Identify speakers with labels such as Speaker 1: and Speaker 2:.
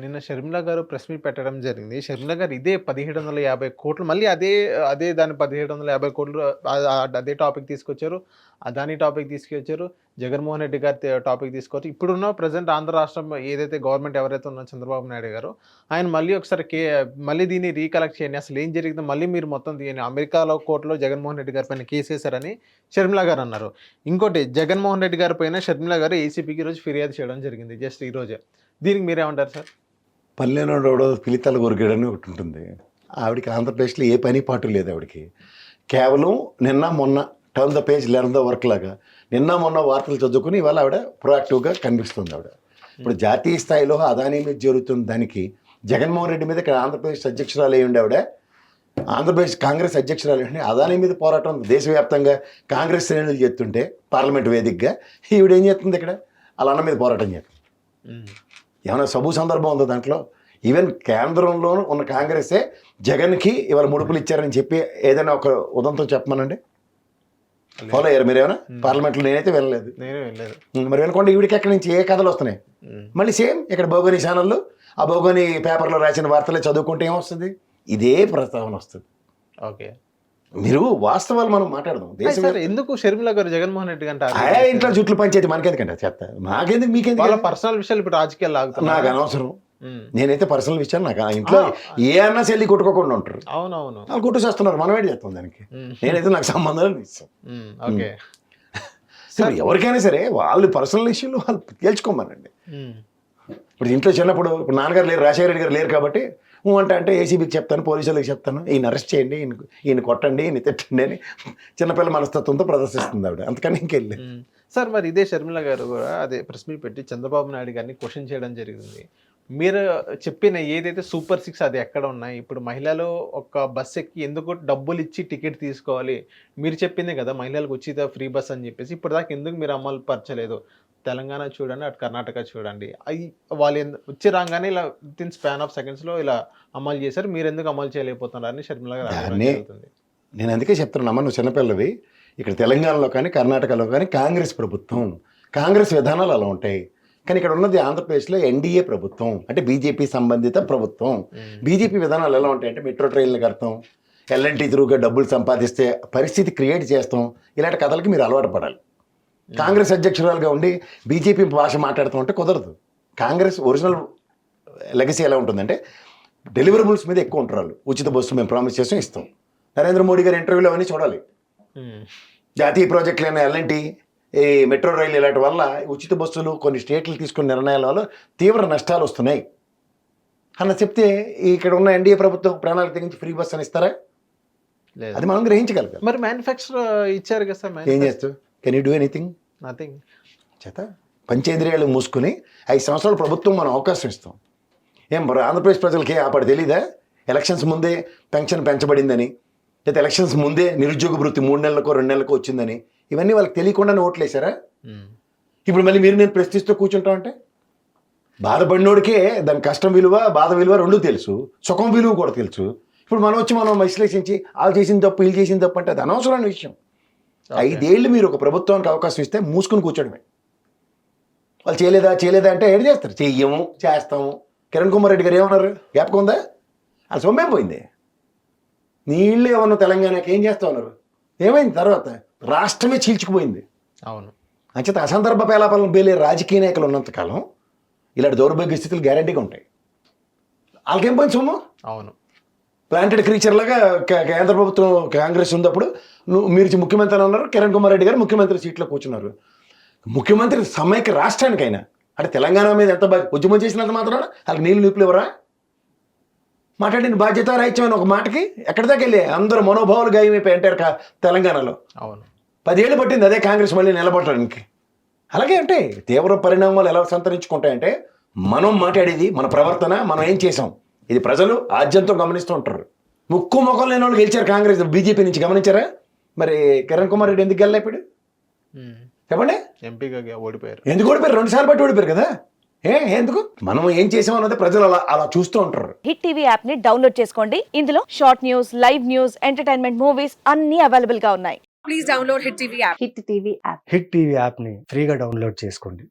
Speaker 1: నిన్న షర్మిల గారు press meet పెట్టడం జరిగింది. షర్మిల గారు ఇదే 1750 కోట్లు మళ్ళీ అదే దాని 1750 కోట్లు అదే టాపిక్ తీసుకొచ్చారు. అదాని టాపిక్ తీసుకొచ్చారు. జగన్మోహన్ రెడ్డి గారి టాపిక్ తీసుకొచ్చి ఇప్పుడున్న ప్రెజెంట్ ఆంధ్ర రాష్ట్రం ఏదైతే గవర్నమెంట్ ఎవరైతే ఉన్నారో చంద్రబాబు నాయుడు గారు, ఆయన మళ్ళీ ఒకసారి మళ్ళీ దీన్ని రీకలెక్ట్ చేయండి. అసలు ఏం జరిగిందో మళ్ళీ మీరు మొత్తం తీయండి. అమెరికాలో కోర్టులో జగన్మోహన్ రెడ్డి గారి పైన కేసేశారని షర్మిల గారు అన్నారు. ఇంకోటి జగన్మోహన్ రెడ్డి గారి పైన షర్మిల గారు ఏసీపీకి ఈరోజు ఫిర్యాదు చేయడం జరిగింది. జస్ట్ ఈరోజే. దీనికి మీరేమంటారు సార్?
Speaker 2: పల్లెనోడెవడో పిలితల కొరికాడని ఒకటి ఉంటుంది. ఆవిడకి ఆంధ్రప్రదేశ్లో ఏ పని పాటు లేదు ఆవిడకి. కేవలం నిన్న మొన్న turn the page learn the work లాగా నిన్న మొన్న వార్తలు చదువుకుని ఇవాళ ఆవిడ ప్రొయాక్టివ్గా కనిపిస్తుంది ఆవిడ. ఇప్పుడు జాతీయ స్థాయిలో అదానీ మీద జరుగుతున్న దానికి జగన్మోహన్ రెడ్డి మీద ఇక్కడ ఆంధ్రప్రదేశ్ అధ్యక్షురాలు అయ్యి ఉండే ఆవిడ, ఆంధ్రప్రదేశ్ కాంగ్రెస్ అధ్యక్షురాలు అయ్యి అదానీ మీద పోరాటం దేశవ్యాప్తంగా కాంగ్రెస్ శ్రేణులు చేస్తుంటే పార్లమెంట్ వేదికగా ఈవిడ ఏం చేస్తుంది ఇక్కడ వాళ్ళ అన్న మీద పోరాటం చేస్తుంది. ఏమైనా సబు సందర్భం ఉందో దాంట్లో? ఈవెన్ కేంద్రంలో ఉన్న కాంగ్రెసే జగన్కి ఇవాళ ముడుపులు ఇచ్చారని చెప్పి ఏదైనా ఒక ఉదంతం చెప్పమనండి. ఫాలో అయ్యారు మీరేమైనా? పార్లమెంట్లో నేనైతే వెళ్ళలేదు. మరి వినకుండా ఈవిడికి ఎక్కడి నుంచి ఏ కథలు వస్తున్నాయి? మళ్ళీ సేమ్ ఇక్కడ భౌగోళిక ఛానళ్ళు ఆ భౌగోళిక పేపర్లో రాసిన వార్తలే చదువుకుంటే ఏమొస్తుంది? ఇదే ప్రస్తావన వస్తుంది.
Speaker 1: ఓకే,
Speaker 2: మీరు వాస్తవాలు మనం మాట్లాడదాం. దేశం
Speaker 1: ఎందుకు షర్మిల గారు జగన్మోహన్ రెడ్డి అంటే
Speaker 2: ఇంట్లో జుట్లు పంచాయతీ మనకెందుకంటే చెప్తా, మాకెందుకు మీకెందుకు?
Speaker 1: వాళ్ళ పర్సనల్ విషయాలు ఇప్పుడు రాజకీయాలు ఆగుతాయి.
Speaker 2: నాకు అనవసరం. నేనైతే పర్సనల్ విషయాలు నాకు ఇంట్లో ఏ అన్నా చెల్లి కొట్టుకోకుండా ఉంటారు.
Speaker 1: అవునవును,
Speaker 2: వాళ్ళు కొట్టేసేస్తున్నారు. మనం ఏంటి చేస్తాం దానికి? నేనైతే నాకు సంబంధాలు ఇస్తాం.
Speaker 1: ఓకే,
Speaker 2: ఎవరికైనా సరే వాళ్ళు పర్సనల్ ఇష్యూలు వాళ్ళు తేల్చుకోమనండి. ఇప్పుడు ఇంట్లో చిన్నప్పుడు ఇప్పుడు నాన్నగారు లేరు, రాజశేఖర రెడ్డి గారు లేరు కాబట్టి అంటే ఏసీబీకి చెప్తాను, పోలీసులకు చెప్తాను, ఈయన అరెస్ట్ చేయండి, ఈయన కొట్టండి, ఈయన తిట్టండి అని చిన్నపిల్ల మనస్తత్వంతో ప్రదర్శిస్తుంది ఆవిడ. అంతకని ఇంకెళ్ళి
Speaker 1: సార్ మరి ఇదే షర్మిల గారు కూడా అదే ప్రెస్ మీట్ పెట్టి చంద్రబాబు నాయుడు గారిని క్వశ్చన్ చేయడం జరిగింది. మీరు చెప్పిన ఏదైతే సూపర్ 6 అది ఎక్కడ ఉన్నాయి? ఇప్పుడు మహిళలు ఒక బస్ ఎక్కి ఎందుకు డబ్బులు ఇచ్చి టికెట్ తీసుకోవాలి? మీరు చెప్పిందే కదా మహిళలకు ఉచిత ఫ్రీ బస్ అని చెప్పేసి. ఇప్పుడు దాకా ఎందుకు మీరు అమలు పరచలేదు? తెలంగాణ చూడండి, అటు కర్ణాటక చూడండి, అవి వాళ్ళు వచ్చి రాగానే ఇలా విత్ ఇన్ స్పాన్ ఆఫ్ సెకండ్స్లో ఇలా అమలు చేశారు. మీరు ఎందుకు అమలు చేయలేకపోతున్నారని షర్మిల గారు అడుగుతుంది.
Speaker 2: నేను అందుకే చెప్తున్నాను అమ్మ, నువ్వు చిన్నపిల్లవి. ఇక్కడ తెలంగాణలో కానీ కర్ణాటకలో కానీ కాంగ్రెస్ ప్రభుత్వం, కాంగ్రెస్ విధానాలు అలా ఉంటాయి. కానీ ఇక్కడ ఉన్నది ఆంధ్రప్రదేశ్లో ఎన్డీఏ ప్రభుత్వం, అంటే బీజేపీ సంబంధిత ప్రభుత్వం. బీజేపీ విధానాలు ఎలా ఉంటాయంటే మెట్రో ట్రైన్లు కడతాం, ఎల్ఎన్టీ త్రూగా డబ్బులు సంపాదిస్తే పరిస్థితి క్రియేట్ చేస్తాం. ఇలాంటి కథలకి మీరు అలవాటు పడాలి. కాంగ్రెస్ అధ్యక్షురాలుగా ఉండి బీజేపీ భాష మాట్లాడుతూ ఉంటే కుదరదు. కాంగ్రెస్ ఒరిజినల్ లెగసీ ఎలా ఉంటుందంటే డెలివరబుల్స్ మీద ఎక్కువ ఉంటారు వాళ్ళు. ఉచిత బస్సు మేము ప్రామిస్ చేస్తాం, ఇస్తాం. నరేంద్ర మోడీ గారి ఇంటర్వ్యూలో అవన్నీ చూడాలి. జాతీయ ప్రాజెక్టులైన ఎల్ఎన్టీ, ఈ మెట్రో రైలు ఇలాంటి వల్ల ఉచిత బస్సులు కొన్ని స్టేట్లు తీసుకున్న నిర్ణయాల వల్ల తీవ్ర నష్టాలు వస్తున్నాయి అన్న చెప్తే ఇక్కడ ఉన్న ఎన్డీఏ ప్రభుత్వం ప్రాణాలకు తెగించి ఫ్రీ బస్ అని ఇస్తారా? అది మనం గ్రహించగలుగుతాం.
Speaker 1: మరి మ్యానుఫ్యాక్చర్ ఇచ్చారు కదా సార్,
Speaker 2: ఏం చేస్తావు? Can you do anything?
Speaker 1: Nothing.
Speaker 2: చేత పంచేంద్రియాలు మూసుకుని 5 సంవత్సరాల ప్రభుత్వం మనం అవకాశం ఇస్తాం. ఏం మరి ఆంధ్రప్రదేశ్ ప్రజలకి అప్పుడు తెలీదా ఎలక్షన్స్ ముందే పెన్షన్ పెంచబడిందని, లేదా ఎలక్షన్స్ ముందే నిరుద్యోగ వృత్తి 3 నెలలకో 2 నెలలకో వచ్చిందని? ఇవన్నీ వాళ్ళకి తెలియకుండానే ఓట్లు వేసారా? ఇప్పుడు మళ్ళీ మీరు నేను ప్రశ్నిస్తూ కూర్చుంటామంటే బాధపడినోడికే దాని కష్టం విలువ, బాధ విలువ రెండూ తెలుసు, సుఖం విలువ కూడా తెలుసు. ఇప్పుడు మనం వచ్చి మనం విశ్లేషించి వాళ్ళు చేసిన తప్పు వీళ్ళు చేసిన తప్పు అంటే అది అనవసరమైన విషయం. 5 ఏళ్ళు మీరు ఒక ప్రభుత్వానికి అవకాశం ఇస్తే మూసుకుని కూర్చోడమే. వాళ్ళు చేయలేదా అంటే ఏడు చేస్తారు, చెయ్యము చేస్తాము. కిరణ్ కుమార్ రెడ్డి గారు ఏమన్నారు? జ్ఞాపకం ఉందా? అది సొమ్మేం పోయింది. నీళ్ళు ఏమన్నా తెలంగాణకి ఏం చేస్తా ఉన్నారు? ఏమైంది? తర్వాత రాష్ట్రమే చీల్చుకుపోయింది.
Speaker 1: అవును.
Speaker 2: అంచేత అసందర్భ పేలాపాలను బేలే రాజకీయ నాయకులు ఉన్నంతకాలం ఇలాంటి దౌర్భాగ్య స్థితులు గ్యారంటీగా ఉంటాయి. వాళ్ళకేం పోయింది సొమ్ము?
Speaker 1: అవును.
Speaker 2: ప్లాంటెడ్ క్రీచర్ లాగా కేంద్ర ప్రభుత్వం కాంగ్రెస్ ఉన్నప్పుడు మీరు ముఖ్యమంత్రి ఉన్నారు, కిరణ్ కుమార్ రెడ్డి గారు ముఖ్యమంత్రి సీట్లో కూర్చున్నారు. ముఖ్యమంత్రి సమైక్య రాష్ట్రానికైనా అంటే తెలంగాణ మీద ఎంత ఉద్యమం చేసినంత మాత్రాన వాళ్ళకి నీళ్ళు నిప్పులు ఇవ్వరా? మాట్లాడిన బాధ్యత రాహిత్యమైన ఒక మాటకి ఎక్కడి దాకా వెళ్ళి అందరూ మనోభావాలు గాయమైపోయి అంటారు తెలంగాణలో.
Speaker 1: అవును.
Speaker 2: 10 ఏళ్ళు పట్టింది అదే కాంగ్రెస్ మళ్ళీ నిలబడడానికి. అలాగే అంటే తీవ్ర పరిణామాలు ఎలా సంతరించుకుంటాయంటే మనం మాట్లాడేది, మన ప్రవర్తన, మనం ఏం చేసాం, ఇది ప్రజలు ఆద్యంతో గమనిస్తూ ఉంటారు. ముక్కు మొక్కలు లేని వాళ్ళు గెలిచారు కాంగ్రెస్ బీజేపీ నుంచి, గమనించారా? మరి కిరణ్ కుమార్ రెడ్డి ఎందుకు గెలలేపాడు చెప్పండి?
Speaker 1: ఎంపీగా ఓడిపోయారు.
Speaker 2: ఎందుకు ఓడిపోయారు? 2 సార్లు బట్టి ఓడిపోయారు కదా. ఎందుకు? మనం ఏం చేసాం అన్నది ప్రజలు అలా చూస్తూ ఉంటారు.
Speaker 3: హిట్ టీవీ యాప్ ని డౌన్లోడ్ చేసుకోండి. ఇందులో short news, live news, entertainment movies అన్ని అవైలబుల్ గా ఉన్నాయి.
Speaker 4: Please download hit TV app.
Speaker 3: Hit TV app.
Speaker 5: Hit TV యాప్ని ఫ్రీగా డౌన్లోడ్ చేసుకోండి.